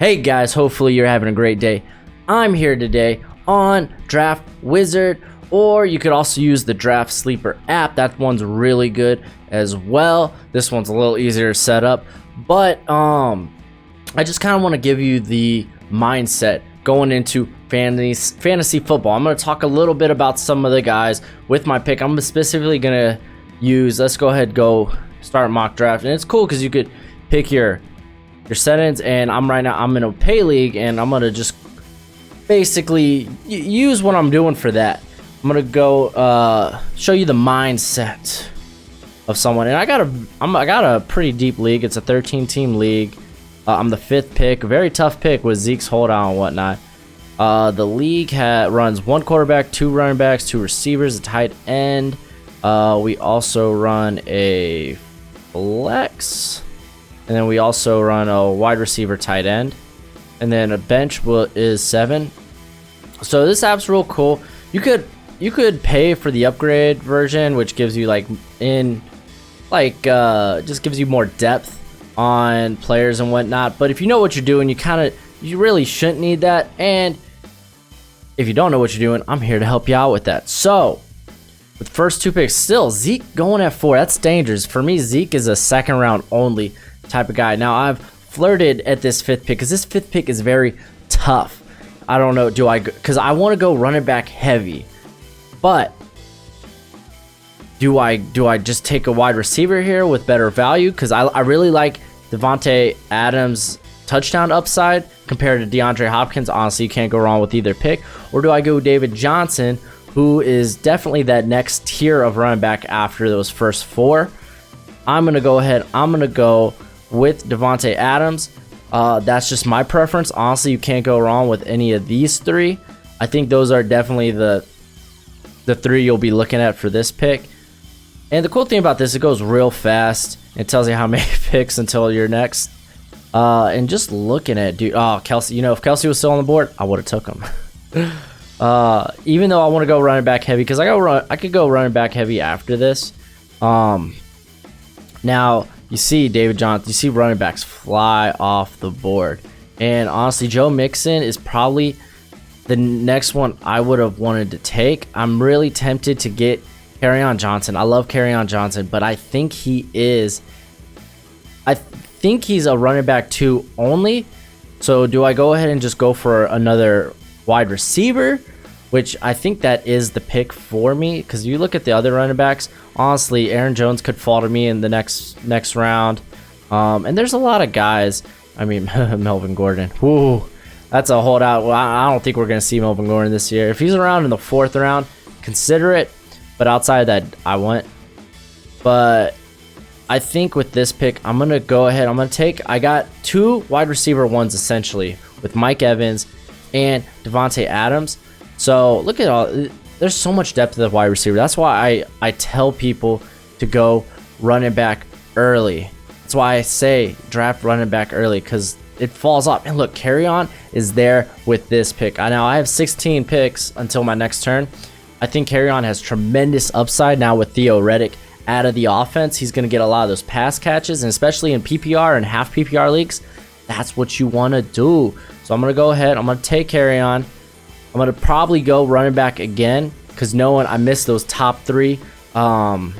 Hey guys, hopefully you're having a great day. I'm here today on Draft Wizard, or you could also use the Draft Sleeper app. That one's really good as well. This one's a little easier to set up, but I just kind of want to give you the mindset going into fantasy football. I'm going to talk a little bit about some of the guys with my pick. I'm specifically going to use, let's go ahead, go start mock draft. And it's cool because you could pick your settings, and I'm in a pay league, and I'm gonna just basically use what I'm doing for that. I'm gonna go show you the mindset of someone, and I got a pretty deep league. It's a 13-team league. I'm the 5th pick, a very tough pick with Zeke's holdout and whatnot. The league runs 1 quarterback, 2 running backs, 2 receivers, a tight end. We also run a flex. And then we also run a wide receiver, tight end, and then a bench is 7. So this app's real cool. You could pay for the upgrade version, which gives you just gives you more depth on players and whatnot. But if you know what you're doing, you really shouldn't need that. And if you don't know what you're doing, I'm here to help you out with that. So with the first 2 picks, still Zeke going at 4. That's dangerous for me. Zeke is a 2nd round only type of guy. Now I've flirted at this 5th pick because this 5th pick is very tough. I don't know, because I want to go running back heavy, but do I just take a wide receiver here with better value? Because I really like Davante Adams' touchdown upside compared to DeAndre Hopkins. Honestly, you can't go wrong with either pick. Or do I go David Johnson, who is definitely that next tier of running back after those first 4? I'm gonna go with Davante Adams. That's just my preference. Honestly, you can't go wrong with any of these 3. I think those are definitely the 3 you'll be looking at for this pick. And the cool thing about this, it goes real fast. It tells you how many picks until you're next. And just looking at Kelsey, if Kelsey was still on the board, I would have took him. Even though I want to go running back heavy, because I could go running back heavy after this. Now you see David Johnson, you see running backs fly off the board, and honestly, Joe Mixon is probably the next one I would have wanted to take. I'm really tempted to get Kerryon Johnson. I love Kerryon Johnson, but I think he's a running back 2 only. So do I go ahead and just go for another wide receiver, which I think that is the pick for me? Because you look at the other running backs, honestly, Aaron Jones could fall to me in the next round. And there's a lot of guys. I mean, Melvin Gordon. Woo, that's a holdout. Well, I don't think we're going to see Melvin Gordon this year. If he's around in the 4th round, consider it. But outside of that, I won't. But I think with this pick, I'm going to go ahead. I got 2 wide receiver ones essentially with Mike Evans and Davante Adams. So look at there's so much depth to the wide receiver. That's why I tell people to go running back early. That's why I say draft running back early, because it falls off. And look, Kerryon is there with this pick. Now I have 16 picks until my next turn. I think Kerryon has tremendous upside now with Theo Reddick out of the offense. He's going to get a lot of those pass catches, and especially in PPR and half PPR leagues, that's what you want to do. So I'm going to go ahead. I'm going to take Kerryon. I'm going to probably go running back again, because I missed those top 3. I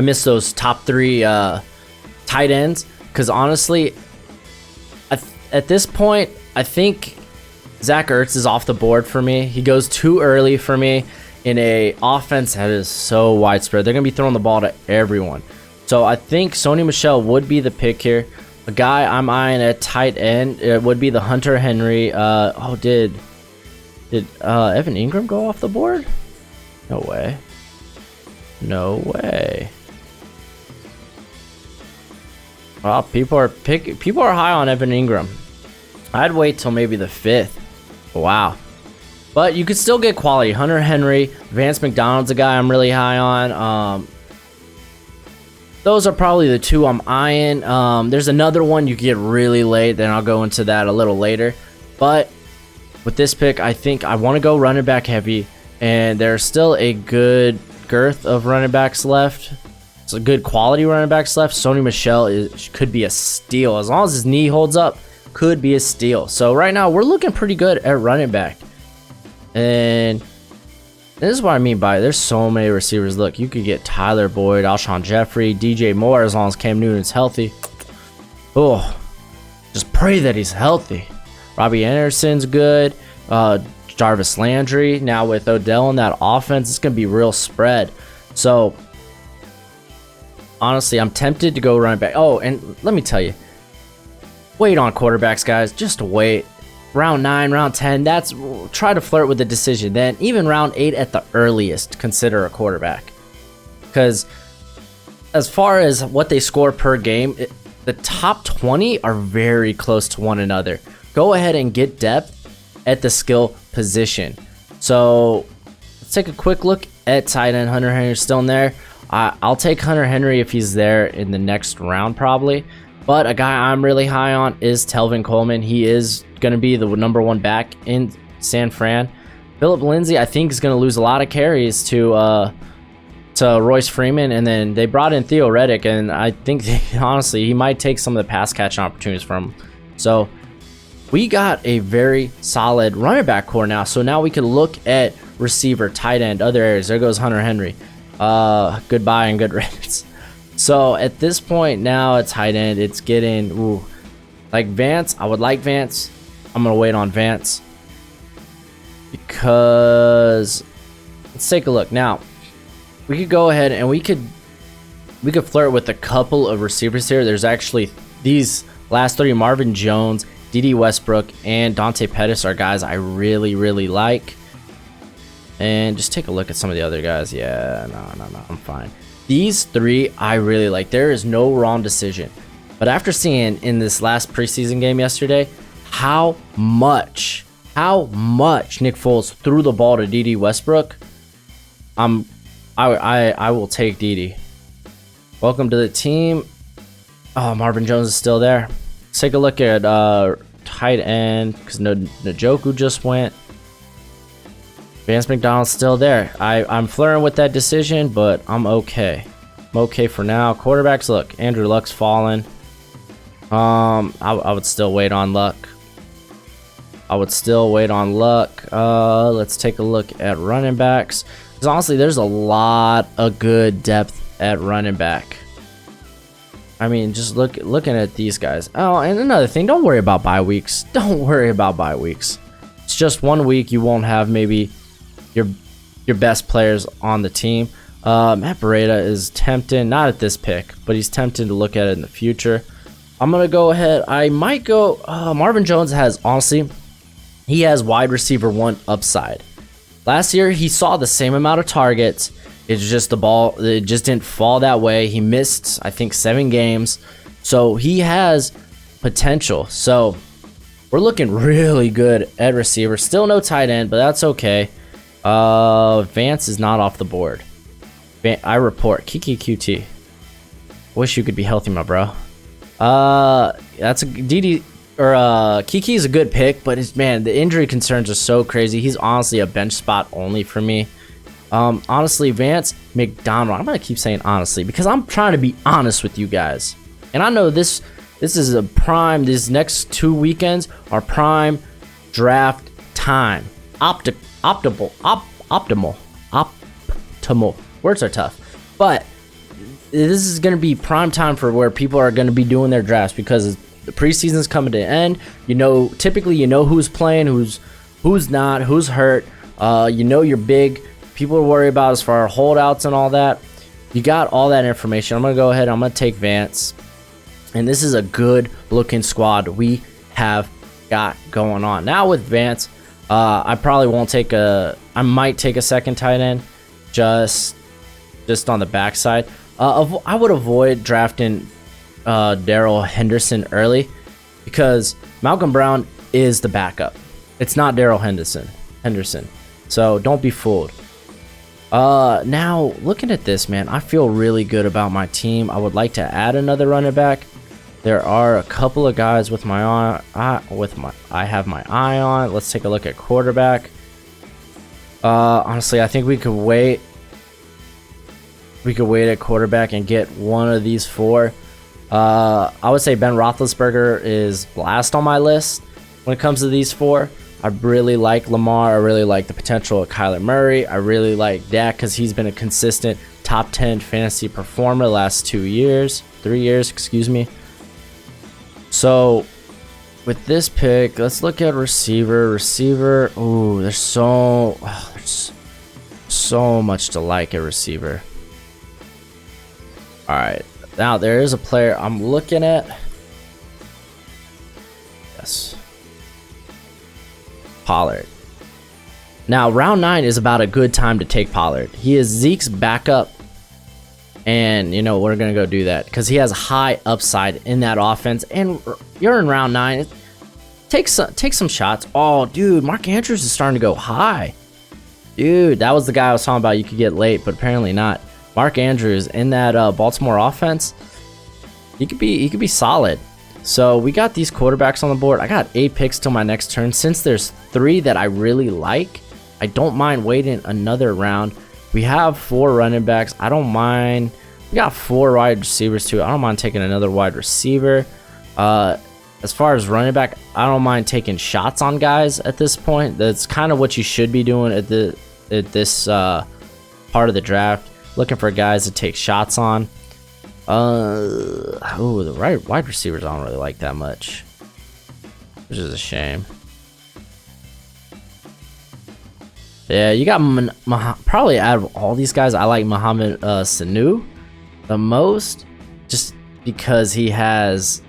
missed those top 3 tight ends, because honestly, at this point, I think Zach Ertz is off the board for me. He goes too early for me in a offense that is so widespread. They're going to be throwing the ball to everyone. So I think Sony Michel would be the pick here. A guy I'm eyeing at tight end, it would be the Hunter Henry. Did Evan Ingram go off the board? No way. No way. Well, people are high on Evan Ingram. I'd wait till maybe the 5th. Wow. But you could still get quality. Hunter Henry, Vance McDonald's a guy I'm really high on. Those are probably the 2 I'm eyeing. There's another one you get really late, then I'll go into that a little later. But with this pick, I think I want to go running back heavy, and there's still a good girth of running backs left. It's a good quality running backs left. Sony Michel could be a steal. As long as his knee holds up, could be a steal. So right now we're looking pretty good at running back. And this is what I mean by there's so many receivers. Look, you could get Tyler Boyd, Alshon Jeffrey, DJ Moore as long as Cam Newton's healthy. Oh, just pray that he's healthy. Robbie Anderson's good. Jarvis Landry. Now with Odell in that offense, it's going to be real spread. So, honestly, I'm tempted to go running back. Oh, and let me tell you, wait on quarterbacks, guys. Just wait. Round 9, round 10, try to flirt with the decision. Then even round 8 at the earliest, consider a quarterback. Because as far as what they score per game, the top 20 are very close to one another. Go ahead and get depth at the skill position. So let's take a quick look at tight end. Hunter Henry's still in there. I'll take Hunter Henry if he's there in the next round probably. But a guy I'm really high on is Telvin Coleman. He is going to be the #1 back in San Fran. Phillip Lindsay, I think, is going to lose a lot of carries to Royce Freeman. And then they brought in Theo Reddick, and I think, honestly, he might take some of the pass catching opportunities from him. So we got a very solid running back core now. So now we can look at receiver, tight end, other areas. There goes Hunter Henry. Goodbye and good riddance. So at this point now at tight end, it's getting like Vance. I would like Vance. I'm gonna wait on Vance because let's take a look now. We could go ahead and we could flirt with a couple of receivers here. There's actually these last 3: Marvin Jones, D.D. Westbrook, and Dante Pettis are guys I really like. And just take a look at some of the other guys. Yeah, no, I'm fine. These 3 I really like. There is no wrong decision. But after seeing in this last preseason game yesterday how much Nick Foles threw the ball to D.D. Westbrook, I will take D.D. Welcome to the team. Oh, Marvin Jones is still there. Let's take a look at tight end because Njoku just went. Vance McDonald's still there. I'm flirting with that decision, but I'm okay. I'm okay for now. Quarterbacks, look, Andrew Luck's fallen. I would still wait on Luck. Let's take a look at running backs. Because honestly, there's a lot of good depth at running back. I mean, just looking at these guys. Oh, and another thing, don't worry about bye weeks. It's just 1 week. You won't have maybe your best players on the team. Matt Breida is tempting, not at this pick, but he's tempting to look at it in the future. I'm gonna go ahead. I might go. Marvin Jones has, honestly, he has wide receiver 1 upside. Last year he saw the same amount of targets. It's just the ball, it just didn't fall that way. He missed, I think, 7 games, so he has potential. So we're looking really good at receiver. Still no tight end, but that's okay. Vance is not off the board. I report Kiki QT. Wish you could be healthy, my bro. That's a DD or Kiki is a good pick, but man, the injury concerns are so crazy. He's honestly a bench spot only for me. Honestly, Vance McDonald. I'm gonna keep saying honestly because I'm trying to be honest with you guys, and I know this is a prime. These next 2 weekends are prime draft time. Optimal. Words are tough, but this is going to be prime time for where people are going to be doing their drafts because the preseason's coming to an end. Typically who's playing, who's not, who's hurt. Your big people to worry about as far as holdouts and all that. You got all that information. I'm going to go ahead. I'm going to take Vance, and this is a good looking squad we have got going on now with Vance. I probably won't take I might take a second tight end, just on the backside. I would avoid drafting Darrell Henderson early because Malcolm Brown is the backup. It's not Darrell Henderson. So don't be fooled. Now looking at this, man, I feel really good about my team. I would like to add another running back. There are a couple of guys with I have my eye on. Let's take a look at quarterback. Honestly, I think we could wait. We could wait at quarterback and get one of these 4. I would say Ben Roethlisberger is last on my list when it comes to these four. I really like Lamar. I really like the potential of Kyler Murray. I really like Dak because he's been a consistent top 10 fantasy performer the last 3 years, excuse me. So with this pick, let's look at receiver. Ooh, there's so much to like at receiver. All right, now there is a player I'm looking at. Yes, Pollard. Now round 9 is about a good time to take Pollard. He is Zeke's backup, and you know we're gonna go do that because he has high upside in that offense. And you're in round 9. Take some shots. Oh, dude, Mark Andrews is starting to go high. Dude, that was the guy I was talking about. You could get late, but apparently not. Mark Andrews in that Baltimore offense, he could be solid. So we got these quarterbacks on the board. I got 8 picks till my next turn. Since there's 3 that I really like, I don't mind waiting another round. We have 4 running backs. I don't mind. We got 4 wide receivers too. I don't mind taking another wide receiver. As far as running back, I don't mind taking shots on guys at this point. That's kind of what you should be doing at this part of the draft. Looking for guys to take shots on. The right wide receivers I don't really like that much, which is a shame. Yeah, you got probably out of all these guys, I like Mohamed Sanu the most, just because he gets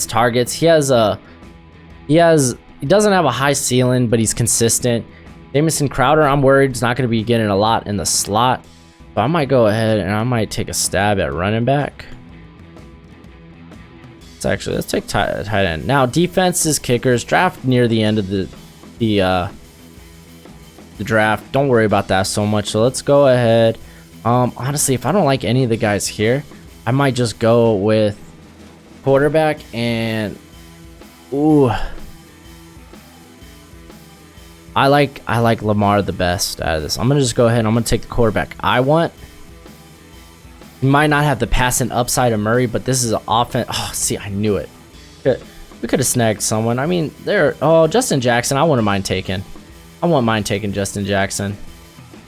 targets. He doesn't have a high ceiling, but he's consistent. Jamison Crowder, I'm worried he's not going to be getting a lot in the slot, but I might go ahead and I might take a stab at running back. Let's take tight end. Now defenses, kickers, draft near the end of the draft. Don't worry about that so much. So let's go ahead. Honestly, if I don't like any of the guys here, I might just go with quarterback. And ooh, I like Lamar the best out of this. I'm gonna just go ahead and I'm gonna take the quarterback I want. He might not have the passing upside of Murray, but this is an offense. Oh, see, I knew it. We could have snagged someone. I mean, Justin Jackson. I wouldn't mind taking. I wouldn't mind taking Justin Jackson.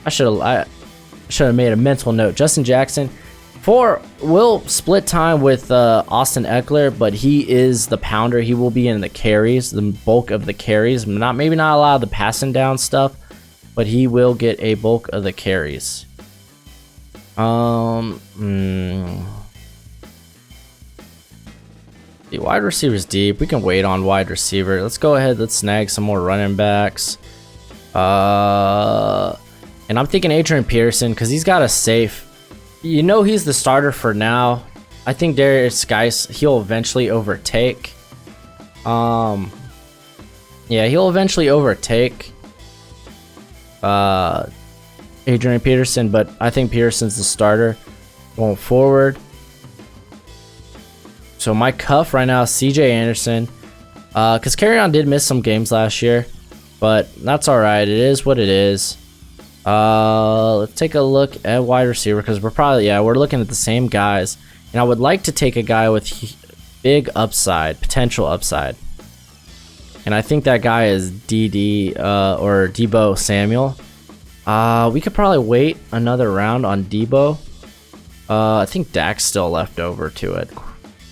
I should have made a mental note. Justin Jackson. Will split time with Austin Eckler, but he is the pounder. He will be in the carries, the bulk of the carries. Maybe not a lot of the passing down stuff, but he will get a bulk of the carries. The wide receiver's deep. We can wait on wide receiver. Let's go ahead. Let's snag some more running backs. And I'm thinking Adrian Peterson because he's got a safe. You know he's the starter for now. I think Darius Geis, he'll eventually overtake. Yeah, he'll eventually overtake Adrian Peterson, but I think Peterson's the starter going forward. So my cuff right now is CJ Anderson. Because Carryon did miss some games last year, but that's alright. It is what it is. Let's take a look at wide receiver because we're looking at the same guys, and I would like to take a guy with big upside, potential upside, and I think that guy is or Deebo Samuel. We could probably wait another round on Deebo. I think Dak's still left over to it.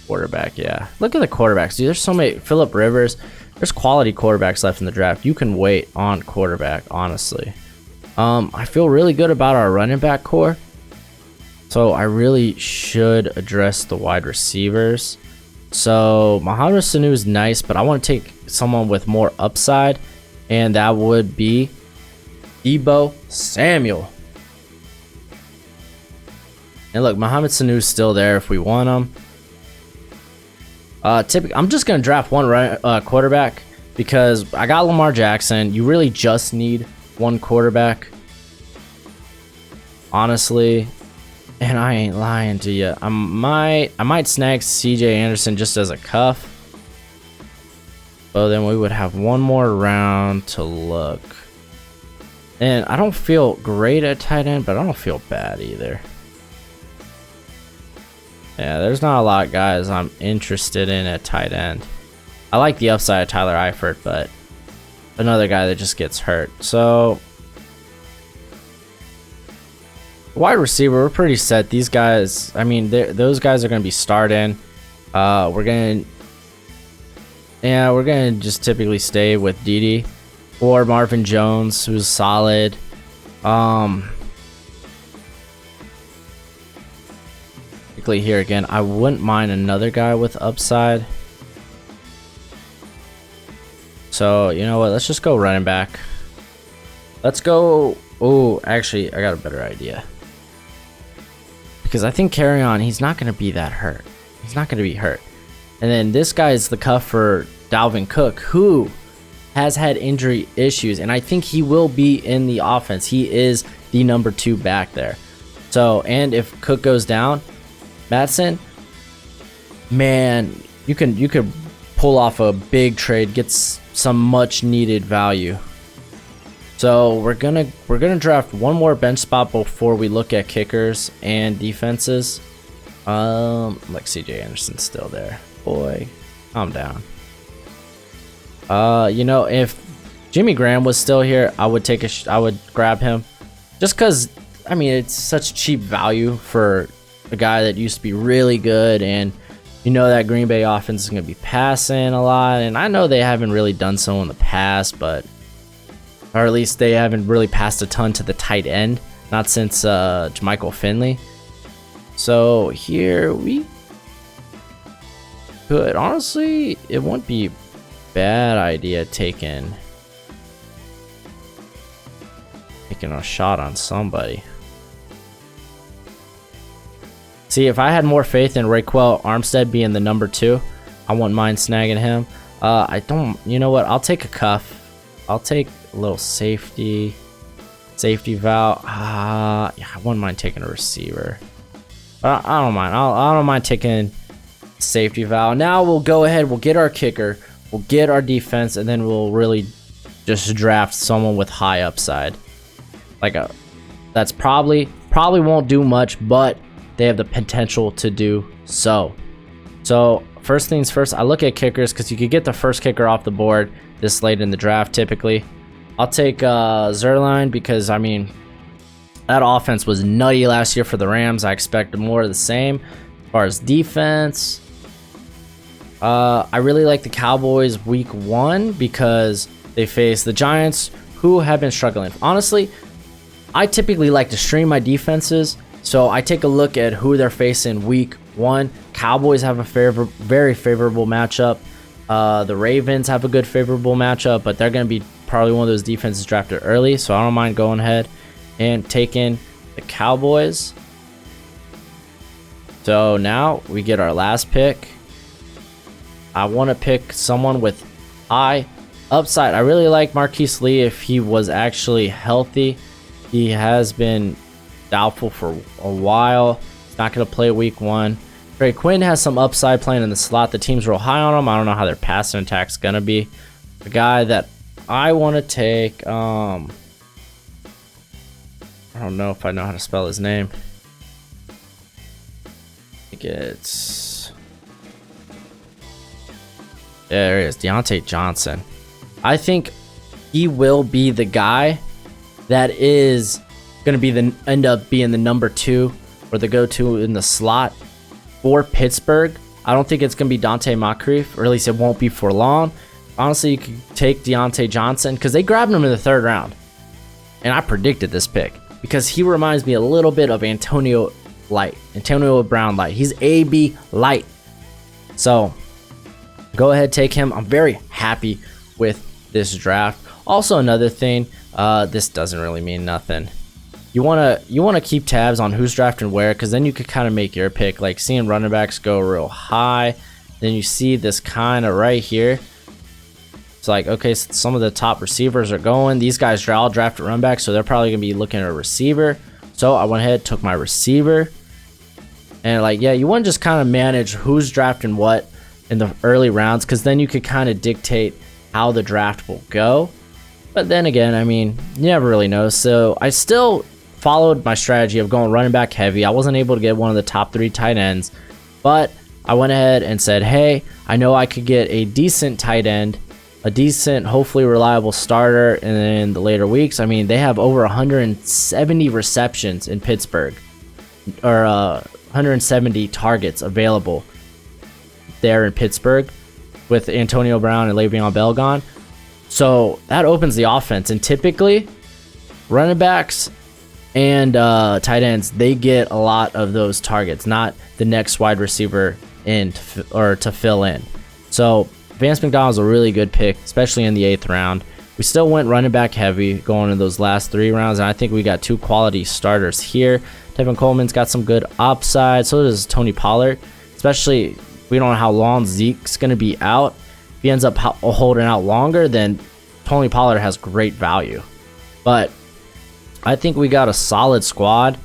Quarterback, yeah. Look at the quarterbacks, dude. There's so many. Phillip Rivers. There's quality quarterbacks left in the draft. You can wait on quarterback, honestly. I feel really good about our running back core, so I really should address the wide receivers. So Mohamed Sanu is nice, but I want to take someone with more upside, and that would be Deebo Samuel. And look, Mohamed Sanu is still there if we want him. I'm just gonna draft one quarterback because I got Lamar Jackson. You really just need one quarterback, honestly, and I ain't lying to you. I might snag CJ Anderson just as a cuff, but then we would have one more round to look. And I don't feel great at tight end, but I don't feel bad either. Yeah, there's not a lot of guys I'm interested in at tight end. I like the upside of Tyler Eifert, but another guy that just gets hurt. So, wide receiver, we're pretty set. These guys, I mean, those guys are going to be starting. We're going to just typically stay with Dede or Marvin Jones, who's solid. Quickly here again, I wouldn't mind another guy with upside. So, you know what? Let's just go running back. Let's go. Oh, actually, I got a better idea. Because I think Carry-On, he's not going to be that hurt. He's not going to be hurt. And then this guy is the cuff for Dalvin Cook, who has had injury issues. And I think he will be in the offense. He is the number 2 back there. So, and if Cook goes down, Mattson, man, you could pull off a big trade, get some much needed value. So we're gonna draft one more bench spot before we look at kickers and defenses. Like CJ Anderson's still there. Boy, calm down. You know, if Jimmy Graham was still here, I would I would grab him, just because I mean it's such cheap value for a guy that used to be really good, and you know that Green Bay offense is going to be passing a lot, and I know they haven't really done so in the past, but or at least they haven't really passed a ton to the tight end, not since Jermichael Finley. So here we could, honestly, it wouldn't be a bad idea taking a shot on somebody. See, if I had more faith in Raquel Armstead being the number 2, I wouldn't mind snagging him. You know what? I'll take a cuff. I'll take a little safety valve. Yeah, I wouldn't mind taking a receiver. I don't mind. I don't mind taking safety valve. Now we'll go ahead. We'll get our kicker. We'll get our defense, and then we'll really just draft someone with high upside. That's probably won't do much, but they have the potential to do so. So first things first, I look at kickers because you could get the first kicker off the board this late in the draft typically. I'll take Zerline because, I mean, that offense was nutty last year for the Rams. I expect more of the same. As far as defense, I really like the Cowboys week 1 because they face the Giants, who have been struggling. Honestly, I typically like to stream my defenses, so I take a look at who they're facing week 1. Cowboys have a very favorable matchup. The Ravens have a good favorable matchup, but they're going to be probably one of those defenses drafted early, so I don't mind going ahead and taking the Cowboys. So now we get our last pick. I want to pick someone with high upside. I really like Marquise Lee if he was actually healthy. He has been doubtful for a while. He's not going to play week 1. Trey Quinn has some upside playing in the slot. The team's real high on him. I don't know how their passing attack's going to be. The guy that I want to take, I don't know if I know how to spell his name. I think it's... Yeah, there he is, Deontay Johnson. I think he will be the guy that is going to end up being the number 2 or the go-to in the slot for Pittsburgh. I don't think it's going to be Dante Moncrief, or at least it won't be for long. Honestly, you could take Deontay Johnson because they grabbed him in the 3rd round. And I predicted this pick because he reminds me a little bit of Antonio Brown light. He's AB light. So go ahead, take him. I'm very happy with this draft. Also, another thing, this doesn't really mean nothing. You wanna keep tabs on who's drafting where, because then you could kind of make your pick. Like seeing running backs go real high, then you see this kind of right here. It's like, okay, so some of the top receivers are going. These guys are all drafted running backs, so they're probably gonna be looking at a receiver. So I went ahead, took my receiver, and like, yeah, you want to just kind of manage who's drafting what in the early rounds, because then you could kind of dictate how the draft will go. But then again, I mean, you never really know. So I still followed my strategy of going running back heavy. I wasn't able to get one of the top 3 tight ends. But I went ahead and said, hey, I know I could get a decent tight end, a decent, hopefully reliable starter in the later weeks. I mean, they have over 170 receptions in Pittsburgh, or 170 targets available there in Pittsburgh with Antonio Brown and Le'Veon Bell gone. So that opens the offense. And typically, running backs and tight ends, they get a lot of those targets, not the next wide receiver in to fill in. So Vance McDonald's a really good pick, especially in the 8th round. We still went running back heavy going in those last 3 rounds, and I think we got 2 quality starters here. Tevin Coleman's got some good upside. So does Tony Pollard, especially we don't know how long Zeke's going to be out. If he ends up holding out longer, then Tony Pollard has great value. But I think we got a solid squad.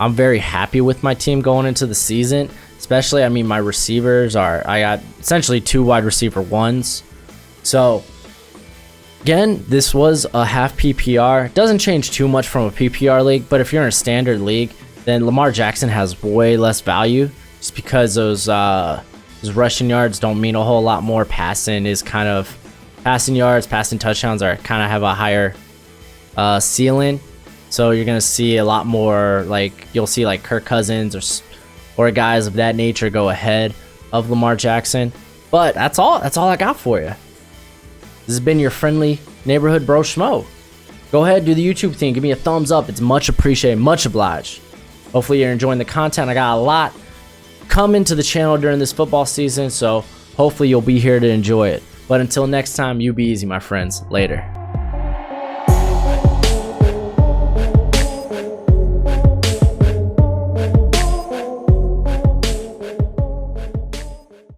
I'm very happy with my team going into the season. Especially, I mean, my receivers I got essentially 2 wide receiver ones. So, again, this was a half PPR. Doesn't change too much from a PPR league, but if you're in a standard league, then Lamar Jackson has way less value just because those rushing yards don't mean a whole lot more. Passing yards, passing touchdowns are kind of have a higher ceiling. So you're going to see a lot more, like, you'll see like Kirk Cousins or guys of that nature go ahead of Lamar Jackson. But that's all I got for you. This has been your friendly neighborhood Broshmo. Go ahead, do the YouTube thing. Give me a thumbs up. It's much appreciated, much obliged. Hopefully you're enjoying the content. I got a lot coming to the channel during this football season, so hopefully you'll be here to enjoy it. But until next time, you be easy, my friends. Later.